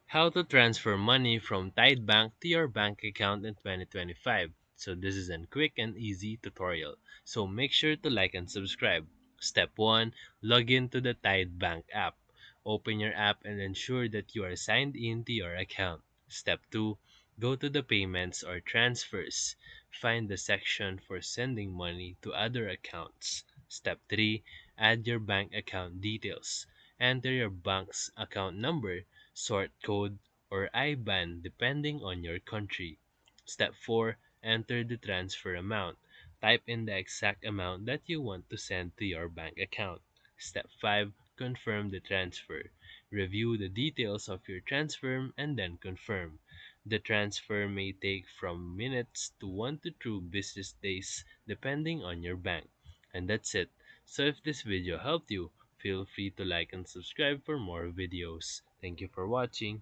How to transfer money from Tide Bank to your bank account in 2025. So this is a quick and easy tutorial. So make sure to like and subscribe. Step 1. Log into the Tide Bank app. Open your app and ensure that you are signed in to your account. Step 2. Go to the payments or transfers. Find the section for sending money to other accounts. Step 3. Add your bank account details. Enter your bank's account number, sort code, or IBAN depending on your country. Step 4. Enter the transfer amount. Type in the exact amount that you want to send to your bank account. Step 5. Confirm the transfer. Review the details of your transfer and then confirm. The transfer may take from minutes to 1 to 2 business days depending on your bank. And that's it. So if this video helped you, feel free to like and subscribe for more videos. Thank you for watching.